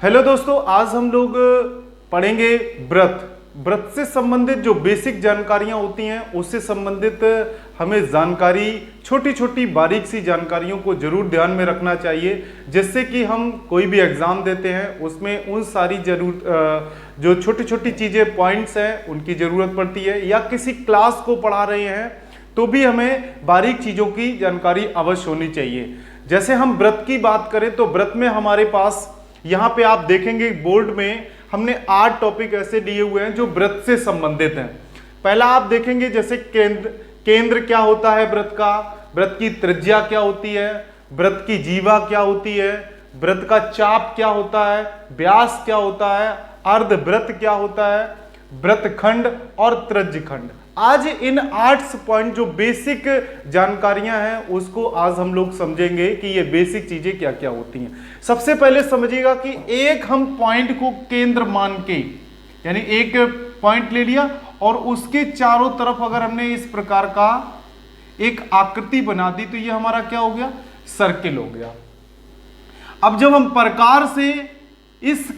Hello दोस्तों, आज हम लोग पढ़ेंगे व्रत से संबंधित जो बेसिक जानकारियां होती हैं उससे संबंधित हमें जानकारी, छोटी छोटी बारीक सी जानकारियों को जरूर ध्यान में रखना चाहिए, जिससे कि हम कोई भी एग्जाम देते हैं उसमें उन सारी जो छोटी छोटी चीजें, पॉइंट्स हैं, उनकी जरूरत पड़ती है, या किसी क्लास को पढ़ा रहे हैं तो भी हमें बारीक चीजों की जानकारी अवश्य होनी चाहिए। जैसे हम व्रत की बात करें तो व्रत में हमारे पास यहाँ पे आप देखेंगे बोर्ड में हमने 8 टॉपिक ऐसे दिए हुए हैं जो व्रत से संबंधित हैं। पहला आप देखेंगे जैसे केंद्र क्या होता है व्रत का, व्रत की त्रिज्या क्या होती है, व्रत की जीवा क्या होती है, व्रत का चाप क्या होता है, व्यास क्या होता है, अर्ध व्रत क्या होता है, व्रत खंड और त्रज्य खंड। आज इन 8 पॉइंट जो बेसिक जानकारियां हैं उसको आज हम लोग समझेंगे कि ये बेसिक चीजें क्या क्या होती हैं। सबसे पहले समझिएगा कि एक हम पॉइंट को केंद्र मान के, यानी एक पॉइंट ले लिया और उसके चारों तरफ अगर हमने इस प्रकार का एक आकृति बना दी तो ये हमारा क्या हो गया, सर्किल हो गया। अब जब हम प्रकार से इस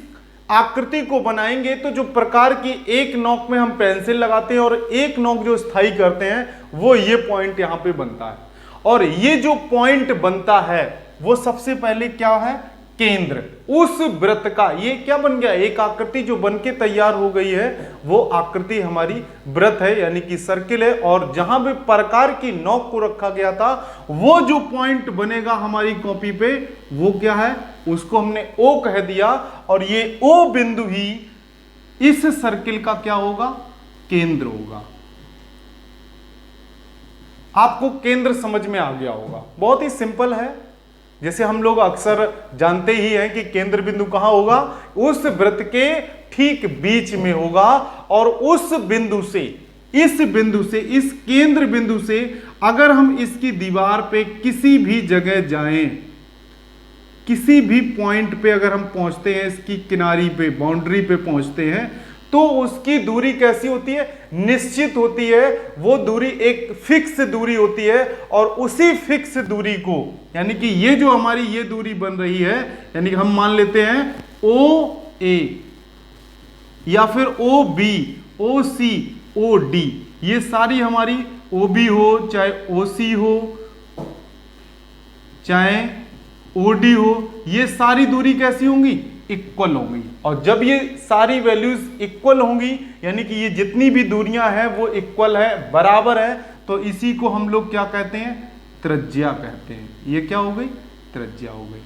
आकृति को बनाएंगे तो जो प्रकार की एक नोक में हम पेंसिल लगाते हैं और एक नोक जो स्थायी करते हैं वो ये पॉइंट यहां पे बनता है। और ये जो पॉइंट बनता है वो सबसे पहले क्या है, केंद्र। उस वृत्त का ये क्या बन गया, एक आकृति जो बन के तैयार हो गई है वो आकृति हमारी वृत्त है, यानी कि सर्किल है। और जहां भी प्रकार की नोक को रखा गया था वो जो पॉइंट बनेगा हमारी कॉपी पे वो क्या है, उसको हमने ओ कह दिया। और ये ओ बिंदु ही इस सर्किल का क्या होगा, केंद्र होगा। आपको केंद्र समझ में आ गया होगा, बहुत ही सिंपल है। जैसे हम लोग अक्सर जानते ही हैं कि केंद्र बिंदु कहां होगा, उस वृत्त के ठीक बीच में होगा। और उस बिंदु से, इस बिंदु से, इस केंद्र बिंदु से अगर हम इसकी दीवार पे किसी भी जगह जाएं, किसी भी पॉइंट पे अगर हम पहुंचते हैं, इसकी किनारी पे, बाउंड्री पे पहुंचते हैं, तो उसकी दूरी कैसी होती है, निश्चित होती है। वो दूरी एक फिक्स दूरी होती है। और उसी फिक्स दूरी को, यानी कि ये जो हमारी ये दूरी बन रही है, यानी कि हम मान लेते हैं ओ ए या फिर ओ बी, ओ सी, ओ डी, ये सारी हमारी ओ बी हो, चाहे ओ सी हो, चाहे ओ डी हो, ये सारी दूरी कैसी होंगी, इक्वल होंगी। और जब ये सारी वैल्यूज इक्वल होंगी, यानी कि ये जितनी भी दूरियां हैं वो इक्वल है, बराबर है, तो इसी को हम लोग क्या कहते हैं, त्रिज्या कहते हैं। ये क्या हो गई, त्रिज्या हो गई।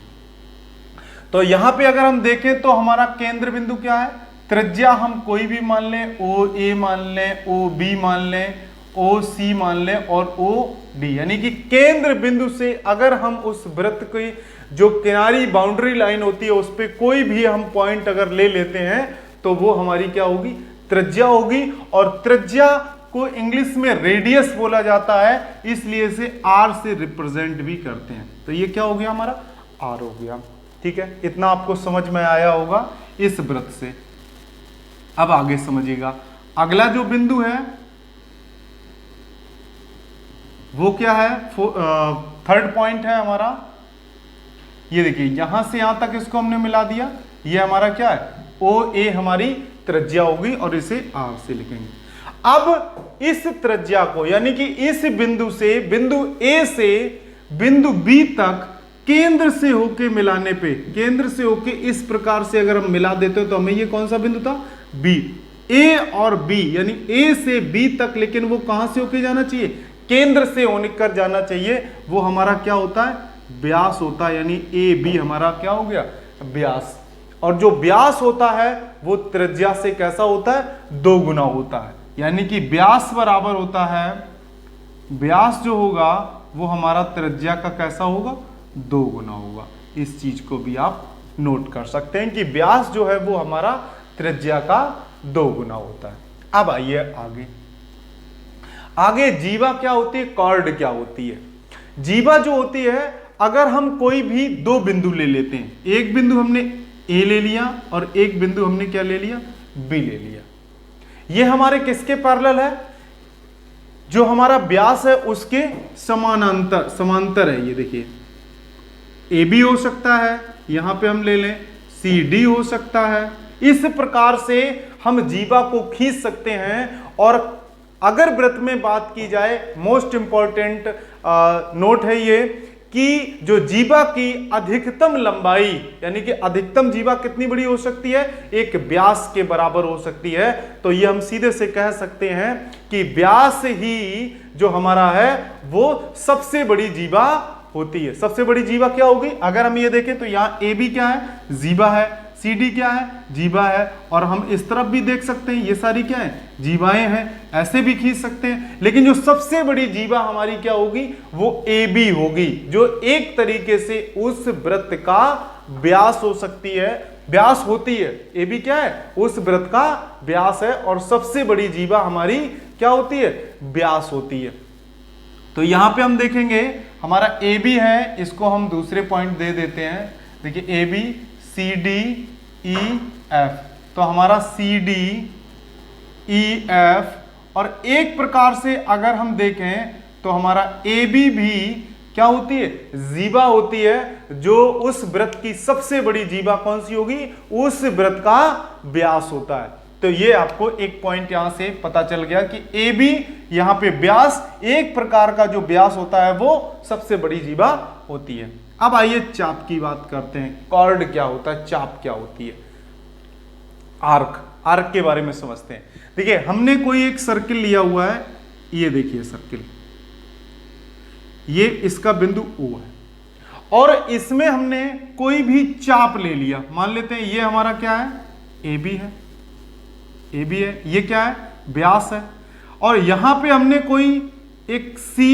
तो यहां पे अगर हम देखें तो हमारा केंद्र बिंदु क्या है, त्रिज्या हम कोई भी मान लें, ओ ए मान लें, ओ बी मान लें, ओ सी मान लें और ओ डी, यानी कि केंद्र बिंदु से अगर हम उस वृत्त की जो किनारी बाउंड्री लाइन होती है उस पर कोई भी हम पॉइंट अगर ले लेते हैं तो वो हमारी क्या होगी, त्रिज्या होगी। और त्रिज्या को इंग्लिश में रेडियस बोला जाता है, इसलिए इसे आर से रिप्रेजेंट भी करते हैं। तो ये क्या हो गया, हमारा आर हो गया। ठीक है, इतना आपको समझ में आया होगा इस वृत्त से। अब आगे समझिएगा, अगला जो बिंदु है वो क्या है, थर्ड पॉइंट है हमारा। ये देखिए यहां से यहां तक इसको हमने मिला दिया, ये हमारा क्या है, ओ ए हमारी त्रिज्या होगी और इसे आर से लिखेंगे। अब इस त्रिज्या को, यानी कि इस बिंदु से, बिंदु ए से बिंदु बी तक केंद्र से होके मिलाने पे, केंद्र से होके इस प्रकार से अगर हम मिला देते हो तो हमें ये कौन सा बिंदु था, बी। ए और बी, यानी ए से बी तक, लेकिन वो कहां से होके जाना चाहिए, केंद्र से होकर जाना चाहिए। वो हमारा क्या होता है, व्यास होता है, यानी ए बी हमारा क्या हो गया, व्यास। और जो व्यास होता है वो त्रिज्या से कैसा होता है, 2 गुना होता है। यानी कि व्यास बराबर होता है, व्यास जो होगा वो हमारा त्रिज्या का कैसा होगा, 2 गुना होगा। इस चीज को भी आप नोट कर सकते हैं कि व्यास जो है वो हमारा त्रिज्या का 2 गुना होता है। अब आइए आगे, आगे जीवा क्या होती है, कॉर्ड क्या होती है। जीवा जो होती है, अगर हम कोई भी 2 बिंदु ले लेते हैं, एक बिंदु हमने ए ले लिया और एक बिंदु हमने क्या ले लिया, बी ले लिया, ये हमारे किसके पैरेलल है, जो हमारा व्यास है उसके समांतर है। ये देखिए ए बी हो सकता है, यहां पे हम ले लें सी डी हो सकता है। इस प्रकार से हम जीवा को खींच सकते हैं। और अगर वृत्त में बात की जाए, मोस्ट इंपॉर्टेंट नोट है ये कि जो जीवा की अधिकतम लंबाई, यानी कि अधिकतम जीवा कितनी बड़ी हो सकती है, एक व्यास के बराबर हो सकती है। तो ये हम सीधे से कह सकते हैं कि व्यास ही जो हमारा है वो सबसे बड़ी जीवा होती है। सबसे बड़ी जीवा क्या होगी? अगर हम ये देखें तो यहाँ ए बी क्या है? जीवा है। सी डी क्या है? जीवा है। और हम इस तरफ भी देख सकते हैं, ये सारी क्या है? जीवाएं हैं। ऐसे भी खींच सकते हैं। लेकिन जो सबसे बड़ी जीवा हमारी क्या होगी? वो ए बी होगी, जो एक तरीके से उस वृत्त का व्यास हो सकती है, व्यास होती है। ए बी क्या है? उस वृत्त का व्यास है। और सबसे बड़ी जीवा हमारी क्या होती है? व्यास होती है। तो यहां पे हम देखेंगे हमारा ए बी है, इसको हम दूसरे पॉइंट दे देते हैं। देखिए A B C D E F, तो हमारा सी डी ई एफ। और एक प्रकार से अगर हम देखें तो हमारा ए बी भी क्या होती है? जीवा होती है, जो उस वृत्त की सबसे बड़ी जीवा कौन सी होगी? उस वृत्त का व्यास होता है। तो ये आपको एक पॉइंट यहां से पता चल गया कि ए बी यहां पे व्यास, एक प्रकार का जो व्यास होता है वो सबसे बड़ी जीवा होती है। अब आइए चाप की बात करते हैं। कॉर्ड क्या होता है, चाप क्या होती है, आर्क, आर्क के बारे में समझते हैं। देखिए हमने कोई एक सर्किल लिया हुआ है, ये देखिए सर्किल, ये इसका बिंदु O है, और इसमें हमने कोई भी चाप ले लिया। मान लेते हैं ये हमारा क्या है? ए बी है, ए बी है, ये क्या है? व्यास है। और यहां पे हमने कोई एक सी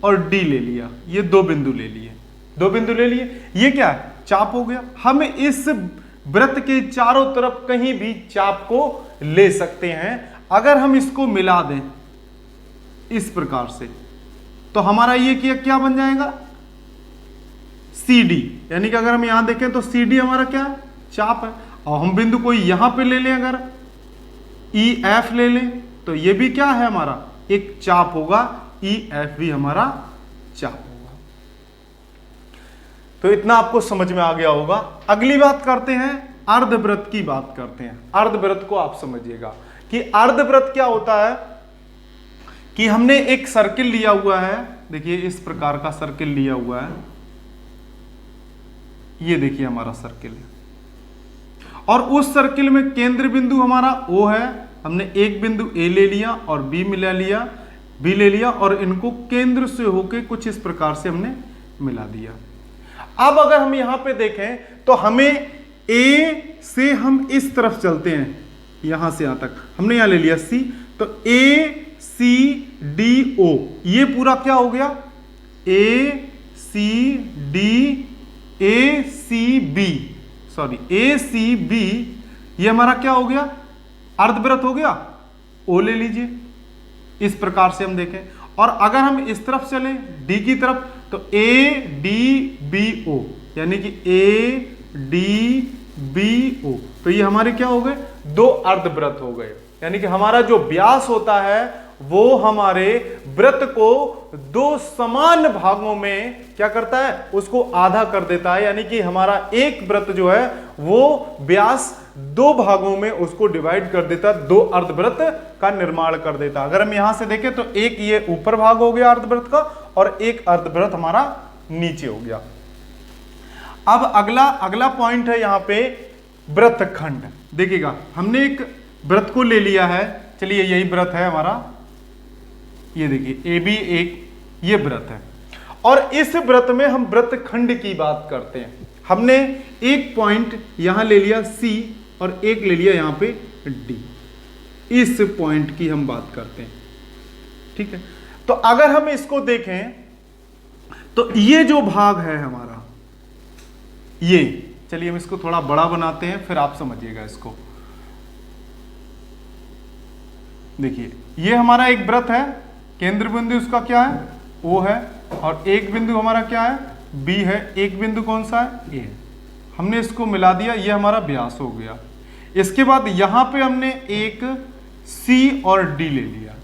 और डी ले लिया, ये दो बिंदु ले लिए, दो बिंदु ले लिए, ये क्या है? चाप हो गया। हम इस वृत्त के चारों तरफ कहीं भी चाप को ले सकते हैं। अगर हम इसको मिला दें इस प्रकार से, तो हमारा ये क्या बन जाएगा? सी डी, यानी कि अगर हम यहां देखें तो सी डी हमारा क्या है? चाप है। और हम बिंदु कोई यहां पे ले लें, अगर ई एफ ले लें, तो ये भी क्या है? हमारा एक चाप होगा। ई एफ भी हमारा चाप होगा। तो इतना आपको समझ में आ गया होगा। अगली बात करते हैं, अर्धवृत्त की बात करते हैं। अर्धवृत्त को आप समझिएगा कि अर्धवृत्त क्या होता है कि हमने एक सर्किल लिया हुआ है। देखिए इस प्रकार का सर्किल लिया हुआ है, ये देखिए हमारा सर्किल है, और उस सर्किल में केंद्र बिंदु हमारा O है। हमने एक बिंदु A ले लिया और B मिला लिया, B ले लिया, और इनको केंद्र से होके कुछ इस प्रकार से हमने मिला दिया। अब अगर हम यहां पे देखें तो हमें A से हम इस तरफ चलते हैं, यहां से यहां तक हमने यहां ले लिया C, तो A C D O, ये पूरा क्या हो गया? A C D A C B, sorry A C B, ये हमारा क्या हो गया? अर्धवृत्त हो गया। O ले लीजिए, इस प्रकार से हम देखें। और अगर हम इस तरफ चलें D की तरफ, तो A D B O, यानी कि A D B O, तो ये हमारे क्या हो गए? दो अर्धवृत्त हो गए। यानी कि हमारा जो व्यास होता है वो हमारे वृत्त को दो समान भागों में क्या करता है? उसको आधा कर देता है। यानी कि हमारा एक वृत्त जो है वो व्यास दो भागों में उसको डिवाइड कर देता, दो अर्धवृत्त का निर्माण कर देता। अगर हम यहां से देखें तो एक ये ऊपर भाग हो गया अर्धवृत्त का, और एक अर्धवृत्त हमारा नीचे हो गया। अब अगला पॉइंट है यहां पे वृत्तखंड। देखिएगा हमने एक वृत्त को ले लिया है, चलिए यही वृत्त है हमारा, ये देखिए ए बी एक ये वृत्त है, और इस वृत्त में हम वृत्तखंड की बात करते हैं। हमने एक पॉइंट यहां ले लिया C और एक ले लिया यहां पे D, इस पॉइंट की हम बात करते हैं, ठीक है। तो अगर हम इसको देखें तो ये जो भाग है हमारा, ये, चलिए हम इसको थोड़ा बड़ा बनाते हैं, फिर आप समझिएगा इसको। देखिए ये हमारा एक वृत्त है, केंद्र बिंदु इसका क्या है? O है, और एक बिंदु हमारा क्या है? B है, एक बिंदु कौन सा है? A है। हमने इसको मिला दिया, ये हमारा व्यास हो गया। इसके बाद यहां पे हमने एक C और D ले लिया।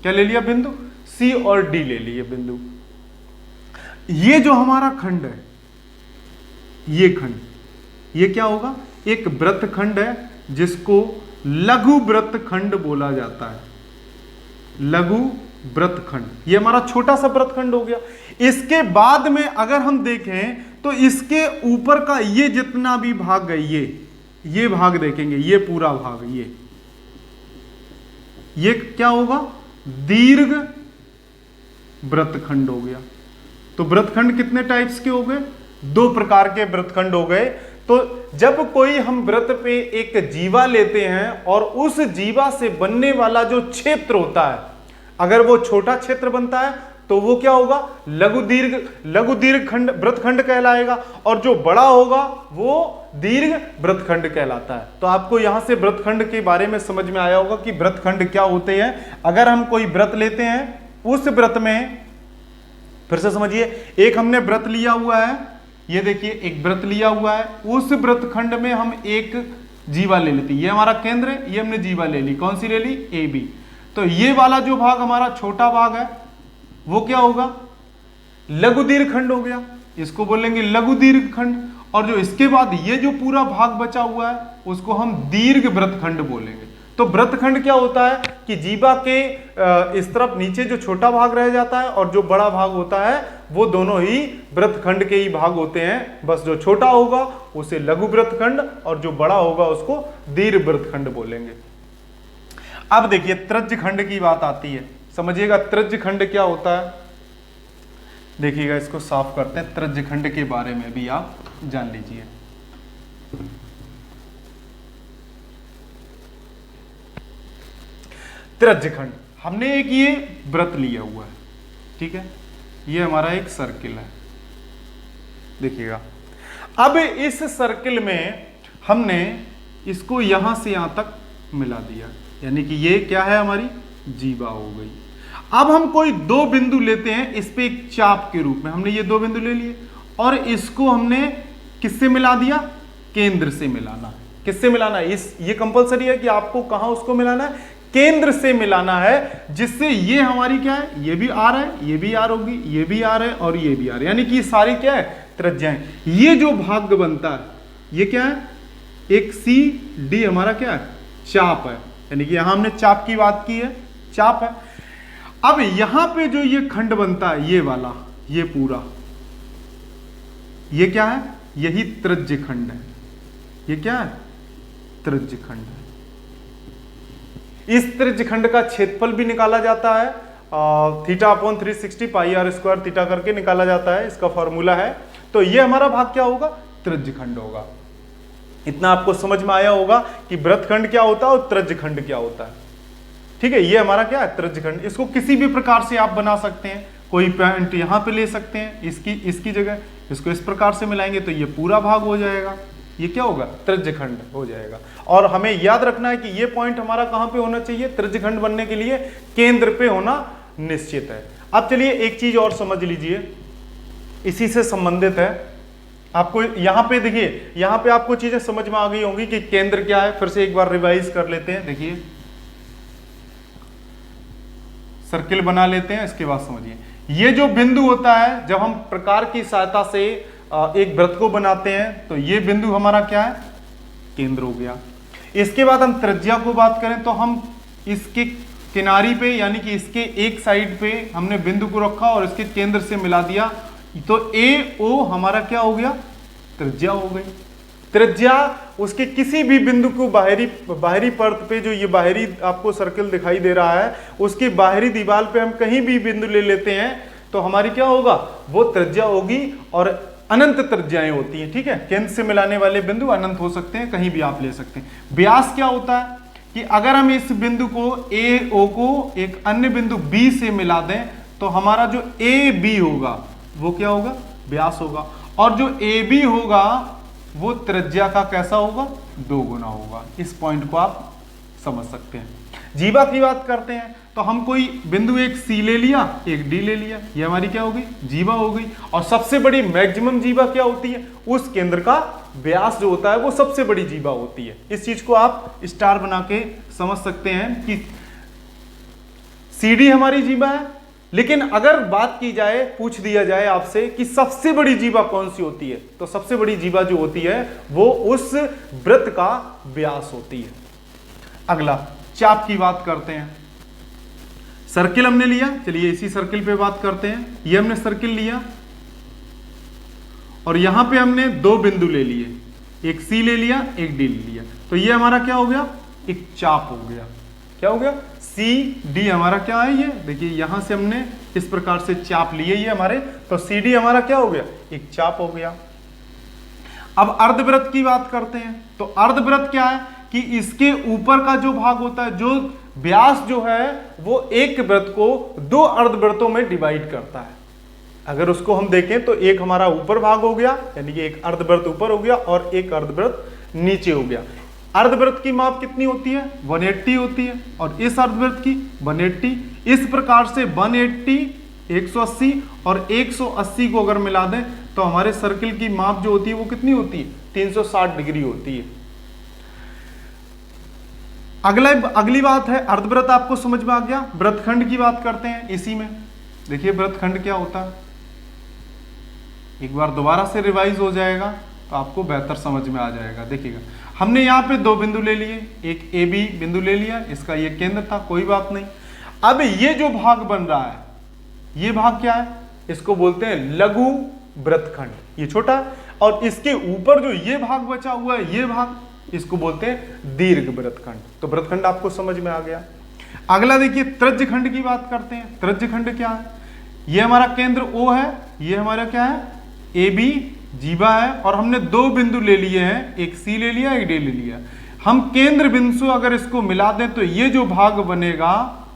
क्या ले लिया? बिंदु C और D ले लिए बिंदु। ये जो हमारा खंड है, ये खंड, ये क्या होगा? एक वृत्तखंड है जिसको लघु वृत्तखंड बोला जाता है। लघु वृत्तखंड, ये हमारा छोटा सा वृत्तखंड हो गया। इसके बाद में अगर हम देखें तो इसके ऊपर का ये जितना भी भाग है, ये भाग देखेंगे, ये पूरा भाग, ये क्या होगा? दीर्घ वृत्तखंड हो गया। तो वृत्तखंड कितने टाइप्स के हो गए? 2 प्रकार के वृत्तखंड हो गए। तो जब कोई हम वृत्त पे एक जीवा लेते हैं और उस जीवा से बनने वाला जो क्षेत्र होता है, अगर वो छोटा क्षेत्र बनता है तो वो क्या होगा? लघु दीर्घ खंड वृत्तखंड कहलाएगा, और जो बड़ा होगा वो दीर्घ वृत्तखंड कहलाता है। तो आपको यहां से वृत्तखंड के बारे में समझ में आया होगा कि वृत्तखंड क्या होते हैं। अगर हम कोई वृत्त लेते हैं, उस वृत्त में, फिर से समझिए, एक हमने वृत्त लिया हुआ है, ये देखिए एक वृत्त लिया हुआ है, उस वृत्तखंड में हम एक जीवा ले लेते हैं। ये हमारा केंद्र है, ये हमने जीवा ले ली, कौन सी ले ली? A B. तो ये वाला जो भाग हमारा छोटा भाग है वो क्या होगा? लघु दीर्घ खंड हो गया, इसको बोलेंगे लघु दीर्घ खंड। और जो इसके बाद ये जो पूरा भाग बचा हुआ है उसको हम दीर्घ वृत्तखंड बोलेंगे। तो वृत्तखंड क्या होता है कि जीवा के इस तरफ नीचे जो छोटा भाग रह जाता है और जो बड़ा भाग होता है वो दोनों ही वृत्तखंड के ही भाग होते हैं। बस जो छोटा होगा उसे लघु वृत्तखंड और जो बड़ा होगा उसको दीर्घ वृत्तखंड बोलेंगे। अब देखिए तृज्य खंड की बात आती है, समझिएगा तृज्य खंड क्या होता है। देखिएगा, इसको साफ करते हैं, तृज्य खंड के बारे में भी आप जान लीजिए। तृज्य खंड, हमने एक ये वृत्त लिया हुआ है, ठीक है, ये हमारा एक सर्किल है। देखिएगा, अब इस सर्किल में हमने इसको यहां से यहां तक मिला दिया, यानी कि ये क्या है? हमारी जीवा हो गई। अब हम कोई 2 बिंदु लेते हैं, इस पे एक चाप के रूप में हमने ये 2 बिंदु ले लिए और इसको हमने किससे मिला दिया? केंद्र से मिलाना है। किससे मिलाना है? ये कंपलसरी है कि आपको कहां उसको मिलाना है? केंद्र से मिलाना है, जिससे ये हमारी क्या है? ये भी आर है, ये भी आर होगी, ये भी आर है और ये भी आर, यानी कि सारी क्या है? त्रिज्याएं। ये जो भाग बनता है ये क्या है? एक सी डी हमारा क्या है? चाप है, यानी कि यहां हमने चाप की बात की है, चाप है। अब यहां पे जो ये खंड बनता है, ये वाला, ये पूरा, ये क्या है? यही तृज्य खंड है। ये क्या है? तृज्य खंड है। इस तृज्य खंड का क्षेत्रफल भी निकाला जाता है, θ/360 πr² थीटा करके निकाला जाता है, इसका फॉर्मूला है। तो ये हमारा भाग क्या होगा? तृज्य खंड होगा। इतना आपको समझ में आया होगा कि वृत्तखंड क्या होता है और तृज्य खंड क्या होता है। ठीक है, ये हमारा क्या है? तृज्य खंड। इसको किसी भी प्रकार से आप बना सकते हैं, कोई पॉइंट यहां पे ले सकते हैं, इसकी जगह इसको इस प्रकार से मिलाएंगे तो ये पूरा भाग हो जाएगा। ये क्या होगा? तृज्य खंड हो जाएगा। और हमें याद रखना है कि ये पॉइंट हमारा कहां पे होना चाहिए? तृज्य खंड बनने के लिए केंद्र पे होना निश्चित है। अब चलिए एक चीज और समझ लीजिए, इसी से संबंधित है। आपको यहां पे देखिए, यहां पे आपको चीजें समझ में आ गई होंगी कि केंद्र क्या है। फिर से एक बार रिवाइज कर लेते हैं। देखिए, सर्किल बना लेते हैं, इसके बाद समझिए। ये जो बिंदु होता है, जब हम प्रकार की सहायता से एक वृत्त को बनाते हैं तो ये बिंदु हमारा क्या है? केंद्र हो गया। इसके बाद हम त्रिज्या को बात करें तो हम इसके किनारी पे, यानी कि इसके एक साइड पे हमने बिंदु को रखा और इसके केंद्र से मिला दिया, तो ए ओ हमारा क्या हो गया? त्रिज्या हो गई। त्रिज्या उसके किसी भी बिंदु को बाहरी परत पे, जो ये बाहरी आपको सर्किल दिखाई दे रहा है, उसकी बाहरी दीवार पे हम कहीं भी बिंदु ले लेते हैं तो हमारी क्या होगा? वो त्रिज्या होगी। और अनंत त्रिज्याएं होती हैं, ठीक है। केंद्र से मिलाने वाले बिंदु अनंत हो सकते हैं, कहीं भी आप ले सकते हैं। व्यास क्या होता है कि अगर हम इस बिंदु को ए ओ को एक अन्य बिंदु बी से मिला दें तो हमारा जो ए बी होगा वो क्या होगा? व्यास होगा। और जो ए बी होगा वो त्रिज्या का कैसा होगा? 2 गुना होगा। इस पॉइंट को आप समझ सकते हैं। जीवा की बात करते हैं तो हम कोई बिंदु एक सी ले लिया, एक डी ले लिया, ये हमारी क्या हो गई? जीवा हो गई। और सबसे बड़ी मैक्सिमम जीवा क्या होती है? उस केंद्र का व्यास जो होता है वो सबसे बड़ी जीवा होती है। इस चीज को आप स्टार बना के समझ सकते हैं कि सी डी हमारी जीवा है, लेकिन अगर बात की जाए, पूछ दिया जाए आपसे कि सबसे बड़ी जीवा कौन सी होती है, तो सबसे बड़ी जीवा जो होती है वो उस वृत्त का व्यास होती है। अगला चाप की बात करते हैं। सर्किल हमने लिया, चलिए इसी सर्किल पे बात करते हैं। ये हमने सर्किल लिया और यहां पे हमने दो बिंदु ले लिए, एक सी ले लिया, एक डी ले लिया, तो ये हमारा क्या हो गया, एक चाप हो गया। क्या हो गया, सी डी हमारा क्या है, ये देखिए यहां से हमने इस प्रकार से चाप लिए ये हमारे, तो सी डी हमारा क्या हो गया, एक चाप हो गया। अब अर्धवृत्त की बात करते हैं। तो अर्धवृत्त क्या है कि इसके ऊपर का जो भाग होता है, जो व्यास जो है वो एक वृत्त को दो अर्धवृत्तों में डिवाइड करता है। अगर उसको हम देखें तो एक हमारा ऊपर भाग हो गया, यानी कि एक अर्धवृत्त ऊपर हो गया और एक अर्धवृत्त नीचे हो गया। अर्धवृत्त की माप कितनी होती है, 180 होती है, और इस अर्धवृत्त की 180। इस प्रकार से 180, 180 और 180 को अगर मिला दें तो हमारे सर्किल की माप जो होती है वो कितनी होती है, 360 डिग्री होती है। अगली बात है, अर्धवृत्त आपको समझ में आ गया। वृत्तखंड की बात करते हैं इसी में। देखिए वृत्तखंड क्या होता है, एक बार दोबारा से रिवाइज हो जाएगा तो आपको बेहतर समझ में आ जाएगा। देखिएगा हमने यहाँ पे दो बिंदु ले लिए, एक ए बी बिंदु ले लिया, इसका ये केंद्र था, कोई बात नहीं। अब ये जो भाग बन रहा है, ये भाग क्या है, इसको बोलते हैं लघु वृत्तखंड, ये छोटा, और इसके ऊपर जो ये भाग बचा हुआ है, ये भाग, इसको बोलते हैं दीर्घ वृत्तखंड। तो वृत्तखंड आपको समझ में आ गया। अगला देखिए तृज्यखंड की बात करते हैं। तृज्यखंड क्या है, ये हमारा केंद्र O है, ये हमारा क्या है ए बी जीवा है, और हमने दो बिंदु ले लिए हैं, एक सी ले लिया, एक डी ले लिया। हम केंद्र बिंदु से अगर इसको मिला दें तो ये जो भाग बनेगा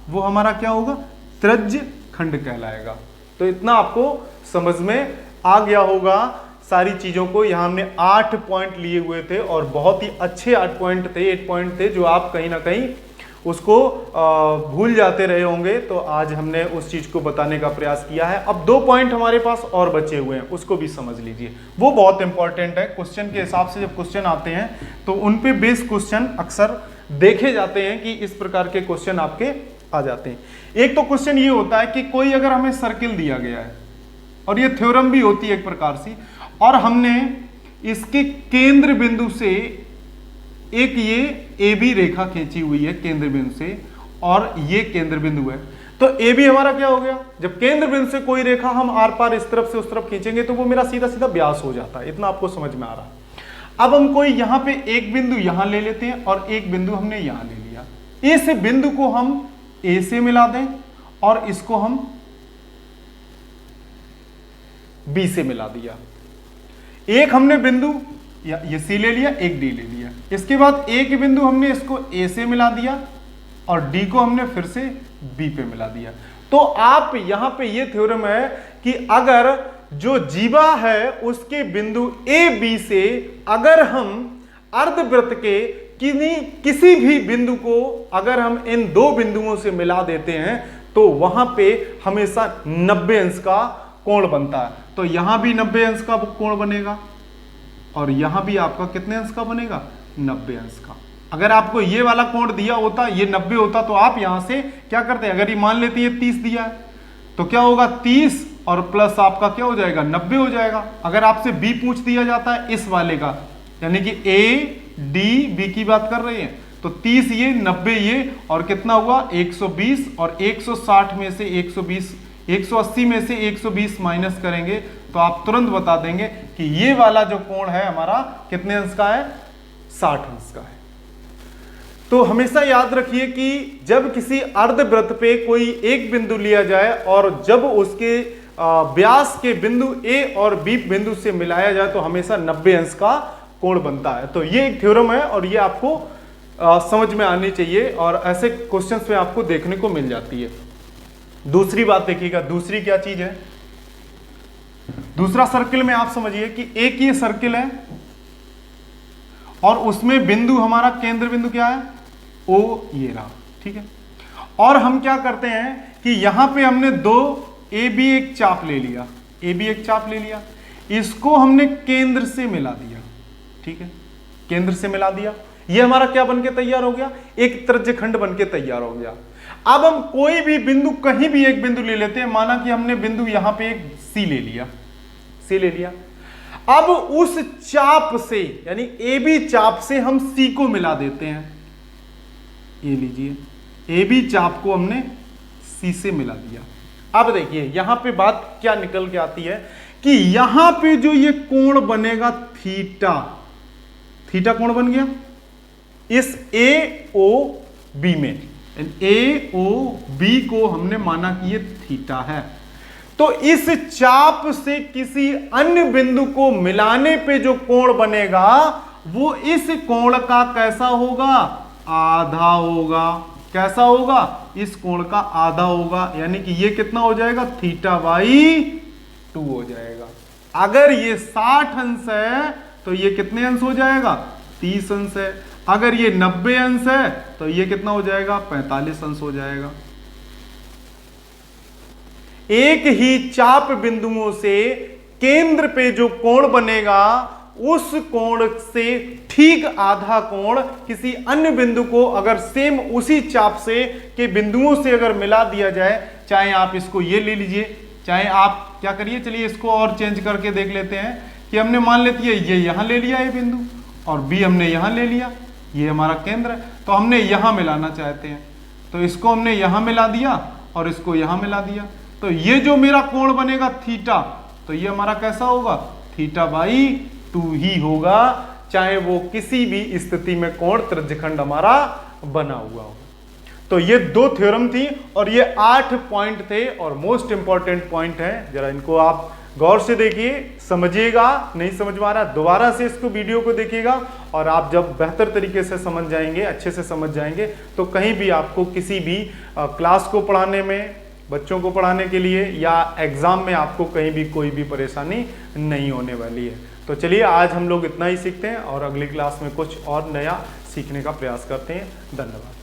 वो हमारा क्या होगा, तृज्यखंड कहलाएगा। तो इतना आपको समझ में आ गया होगा सारी चीजों को। यहां हमने 8 पॉइंट लिए हुए थे और बहुत ही अच्छे 8 पॉइंट थे, 8 पॉइंट थे जो आप कहीं ना कहीं उसको भूल जाते रहे होंगे। तो आज हमने उस चीज को बताने का प्रयास किया है। अब 2 पॉइंट हमारे पास और बचे हुए हैं, उसको भी समझ लीजिए, वो बहुत इंपॉर्टेंट है। क्वेश्चन के हिसाब से जब क्वेश्चन आते हैं तो उन पे बेस्ड क्वेश्चन अक्सर देखे जाते हैं कि इस प्रकार के क्वेश्चन आपके आ जाते हैं। एक तो क्वेश्चन ये होता है कि कोई अगर हमें सर्किल दिया गया है, और ये थ्योरम भी होती है एक प्रकार से, और हमने इसके केंद्र बिंदु से एक ये ए बी रेखा खींची हुई है केंद्र बिंदु से, और ये केंद्र बिंदु है, तो ए बी हमारा क्या हो गया, जब केंद्र बिंदु से कोई रेखा हम आर पार इस तरफ से उस तरफ खींचेंगे तो वो मेरा सीधा सीधा व्यास हो जाता है। इतना आपको समझ में आ रहा है। अब हम कोई यहां पे एक बिंदु यहां ले लेते हैं और एक बिंदु हमने यहां ले लिया। इस बिंदु को हम ए से मिला दें और इसको हम बी से मिला दिया। एक हमने बिंदु ये सी ले लिया, एक डी ले लिया। इसके बाद एक बिंदु हमने इसको ए से मिला दिया और डी को हमने फिर से बी पे मिला दिया। तो आप यहां पे ये थ्योरम है कि अगर जो जीवा है उसके बिंदु ए बी से अगर हम अर्धवृत्त के किसी भी बिंदु को अगर हम इन दो बिंदुओं से मिला देते हैं तो वहां पे हमेशा 90 अंश का कोण बनता है। तो यहां भी 90 अंश का कोण बनेगा और यहां भी आपका कितने अंश का बनेगा, 90 अंश का। अगर आपको ये वाला कोण दिया होता, ये 90 होता, तो आप यहां से क्या करते हैं, अगर ये मान लेते हैं 30 दिया है तो क्या होगा, 30 और प्लस आपका क्या हो जाएगा, 90 हो जाएगा। अगर आपसे बी पूछ दिया जाता है इस वाले का, यानी कि ए डी बी की बात कर रहे हैं, तो 30 ये 90 ये और कितना हुआ 120, और 160 में से 120 180 में से 120 माइनस करेंगे तो आप तुरंत बता देंगे कि ये वाला जो कोण है हमारा कितने अंश का है, 60 अंश का है। तो हमेशा याद रखिए कि जब किसी अर्धवृत्त पे कोई एक बिंदु लिया जाए और जब उसके व्यास के बिंदु ए और बी बिंदु से मिलाया जाए तो हमेशा 90 अंश का कोण बनता है। तो ये एक थ्योरम है और ये आपको समझ में आनी चाहिए और ऐसे क्वेश्चंस में आपको देखने को मिल जाती है। दूसरी बात देखिएगा, दूसरी क्या चीज है, दूसरा सर्किल में आप समझिए कि एक ये सर्किल है और उसमें बिंदु हमारा केंद्र बिंदु क्या है, ओ ये रहा, ठीक है। और हम क्या करते हैं कि यहां पे हमने दो ए बी एक चाप ले लिया, ए बी एक चाप ले लिया, इसको हमने केंद्र से मिला दिया, ठीक है, केंद्र से मिला दिया। ये हमारा क्या बनके तैयार हो गया, एक तृज्यखंड बनके तैयार हो गया। अब हम कोई भी बिंदु, कहीं भी एक बिंदु ले लेते हैं। माना कि हमने बिंदु यहां पे एक सी ले लिया, सी ले लिया। अब उस चाप से, यानी ए बी चाप से हम सी को मिला देते हैं। ये लीजिए, ए बी चाप को हमने सी से मिला दिया। अब देखिए यहां पे बात क्या निकल के आती है कि यहां पे जो ये कोण बनेगा थीटा, थीटा कोण बन गया इस ए ओ बी में। ए ओ बी को हमने माना कि ये थीटा है। तो इस चाप से किसी अन्य बिंदु को मिलाने पे जो कोण बनेगा वो इस कोण का कैसा होगा, आधा होगा। कैसा होगा, इस कोण का आधा होगा, यानी कि ये कितना हो जाएगा, थीटा बाई 2 हो जाएगा। अगर ये 60 अंश है तो ये कितने अंश हो जाएगा, 30 अंश है। अगर ये 90 अंश है तो ये कितना हो जाएगा, 45 अंश हो जाएगा। एक ही चाप बिंदुओं से केंद्र पे जो कोण बनेगा उस कोण से ठीक आधा कोण किसी अन्य बिंदु को अगर सेम उसी चाप से के बिंदुओं से अगर मिला दिया जाए, चाहे आप इसको ये ले लीजिए, चाहे आप क्या करिए, चलिए इसको और चेंज करके देख लेते हैं कि हमने मान लेती है ये यहां ले लिया ये बिंदु और बी हमने यहां ले लिया, ये हमारा केंद्र है, तो हमने यहां मिलाना चाहते हैं, तो इसको हमने यहां मिला दिया और इसको यहां मिला दिया। तो ये जो मेरा कोण बनेगा थीटा, तो ये हमारा कैसा होगा, थीटा बाई 2 ही होगा, चाहे वो किसी भी स्थिति में कोण त्रिज्यखंड हमारा बना हुआ हो। तो ये 2 थ्योरम थी और ये 8 पॉइंट थे और मोस्ट इंपॉर्टेंट पॉइंट है। जरा इनको आप गौर से देखिए, समझिएगा। नहीं समझ में आ रहा दोबारा से इसको वीडियो को देखिएगा और आप जब बेहतर तरीके से समझ जाएंगे, अच्छे से समझ जाएंगे, तो कहीं भी आपको किसी भी क्लास को पढ़ाने में, बच्चों को पढ़ाने के लिए या एग्जाम में आपको कहीं भी कोई भी परेशानी नहीं होने वाली है। तो चलिए आज हम लोग इतना ही सीखते हैं और अगली क्लास में कुछ और नया सीखने का प्रयास करते हैं। धन्यवाद।